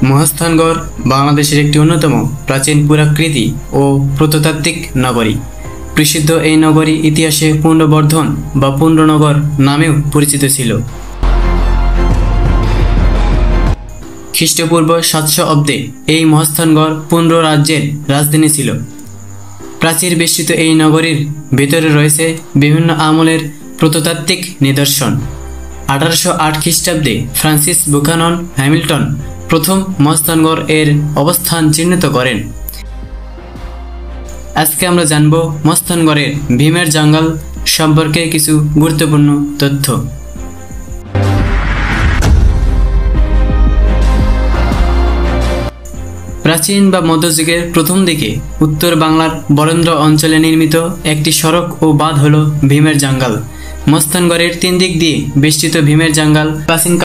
মহাস্থানগড় বাংলাদেশের একটি অন্যতম প্রাচীন পুরাকৃতি ও প্রত্নতাত্ত্বিক নগরী। প্রসিদ্ধ এই নগরী ইতিহাসে পুণ্ড্রবর্ধন বা পুণ্ড্রনগর নামেও পরিচিত ছিল। খ্রিস্টপূর্ব 700 অব্দে এই মহাস্থানগড় পুণ্ড্র রাজ্যের রাজধানী ছিল। প্রাচীর বেষ্টিত এই নগরীর ভেতরে রয়েছে বিভিন্ন আমলের প্রত্নতাত্ত্বিক নিদর্শন। 1808 খ্রিস্টাব্দে ফ্রান্সিস বুকানন হ্যামিল্টন প্রথম মহাস্থানগড় এর অবস্থান চিহ্নিত করেন। আজকে আমরা জানব মহাস্থানগড়ের ভীমের জঙ্গল সম্পর্কে কিছু গুরুত্বপূর্ণ তথ্য। প্রাচীন বা মধ্যযুগের প্রথম দিকে উত্তর বাংলার বরেন্দ্র অঞ্চলে নির্মিত একটি সড়ক ও বাঁধ হল ভীমের জঙ্গল। মহাস্থানগড়ের 3 দিক দিয়ে বেষ্টিত ভীমের জঙ্গল প্রাচীন